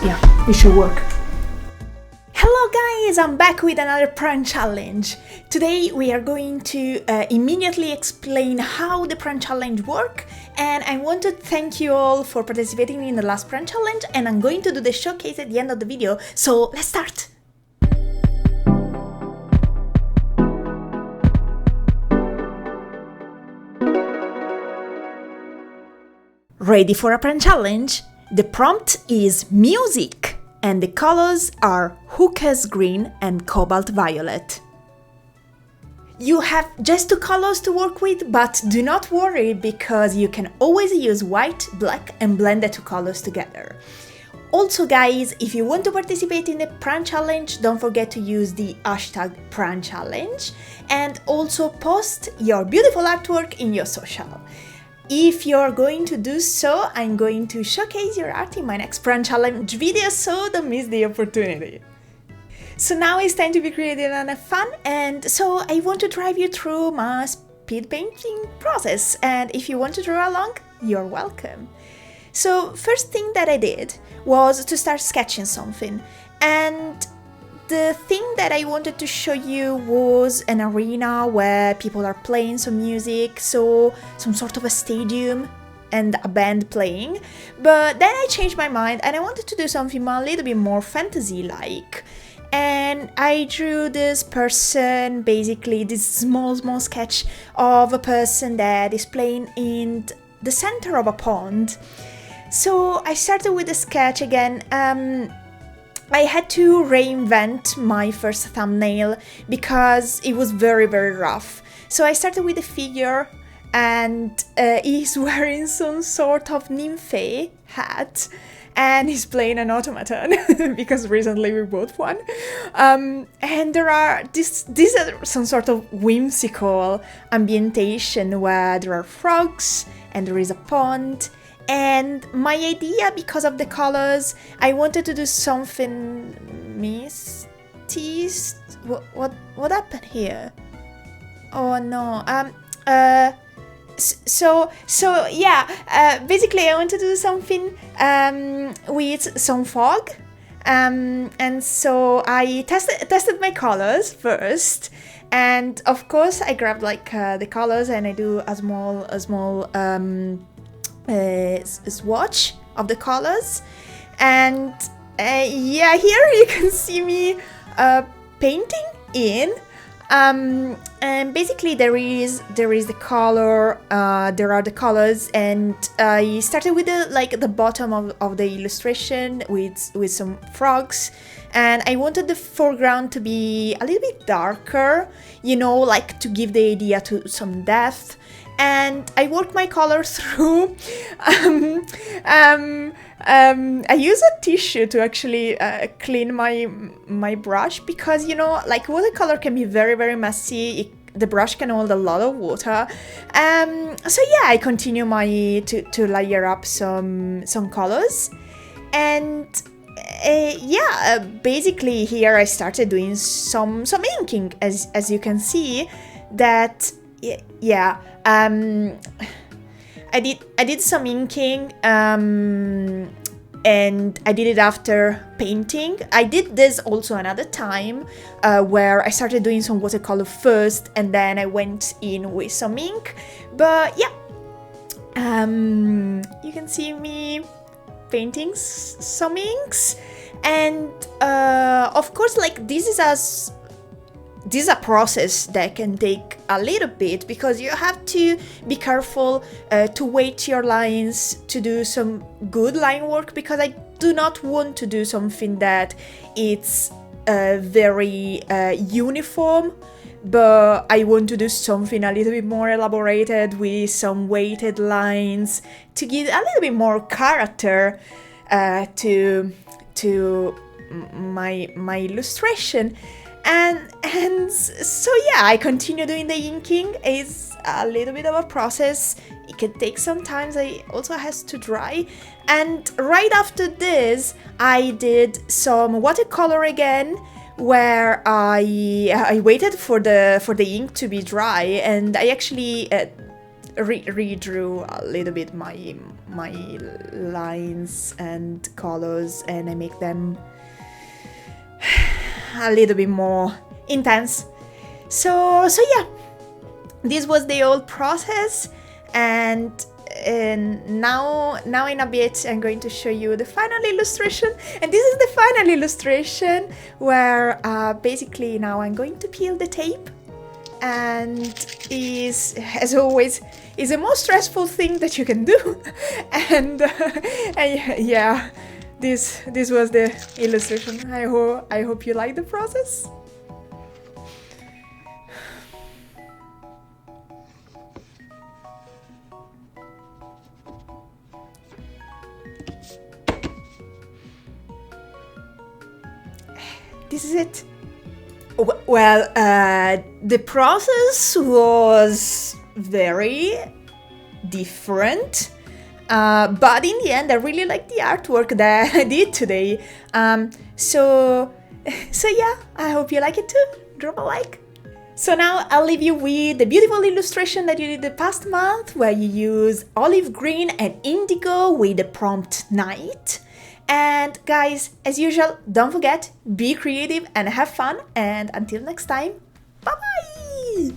Yeah, it should work. Hello guys, I'm back with another prank challenge. Today we are going to immediately explain how the prank challenge works, and I want to thank you all for participating in the last prank challenge, and I'm going to do the showcase at the end of the video, so let's start! Ready for a prank challenge? The prompt is music, and the colors are HOOKER'S green and COBALT violet. You have just two colors to work with, but do not worry because you can always use white, black and blend the two colors together. Also guys, if you want to participate in the prank challenge, don't forget to use the hashtag pranchallenge and also post your beautiful artwork in your social. If you're going to do so, I'm going to showcase your art in my next prank challenge video, so don't miss the opportunity. So now it's time to be creative and have fun, and so I want to drive you through my speed painting process, and if you want to draw along, you're welcome. So first thing that I did was to start sketching something, and the thing that I wanted to show you was an arena where people are playing some music, so some sort of a stadium and a band playing. But then I changed my mind and I wanted to do something a little bit more fantasy-like. And I drew this person, basically this small sketch of a person that is playing in the center of a pond. So I started with the sketch again. I had to reinvent my first thumbnail because it was very rough. So I started with a figure, and he's wearing some sort of nymph hat, and he's playing an automaton because recently we bought one. And there are these are some sort of whimsical ambientation where there are frogs and there is a pond. And my idea, because of the colors, I wanted to do something misty. What happened here? Oh no. Basically I wanted to do something with some fog. And so I tested my colors first, and of course I grabbed like the colors and I do a small swatch of the colors, and yeah, here you can see me painting in, and basically there is the color, there are the colors, and I started with the bottom of the illustration with some frogs, and I wanted the foreground to be a little bit darker, you know, like to give the idea to some depth. And I work my color through. I use a tissue to actually clean my brush, because, you know, like watercolor can be very messy. The brush can hold a lot of water. So yeah, I continue to layer up some colors, and basically here I started doing some inking, as you can see that. Yeah, I did some inking, and I did it after painting. I did this also another time, where I started doing some watercolor first, and then I went in with some ink. But yeah, you can see me painting some inks, and of course, like this is a process that can take a little bit, because you have to be careful to weight your lines, to do some good line work, because I do not want to do something that it's very uniform, but I want to do something a little bit more elaborated with some weighted lines to give a little bit more character to my illustration. And so yeah, I continue doing the inking. It's a little bit of a process. It can take some time. I also has to dry. And right after this, I did some watercolor again, where I waited for the ink to be dry, and I actually redrew a little bit my lines and colors, and I make them a little bit more intense. So yeah, this was the whole process, and now in a bit I'm going to show you the final illustration. And this is the final illustration where basically now I'm going to peel the tape, and is, as always, is the most stressful thing that you can do. and yeah, this was the illustration. I hope you like the process. This is it. Well, the process was very different, but in the end I really like the artwork that I did today. So yeah, I hope you like it too. Drop a like. So now I'll leave you with the beautiful illustration that you did the past month, where you use olive green and indigo with the prompt night. And guys, as usual, don't forget, be creative and have fun. And until next time, bye-bye!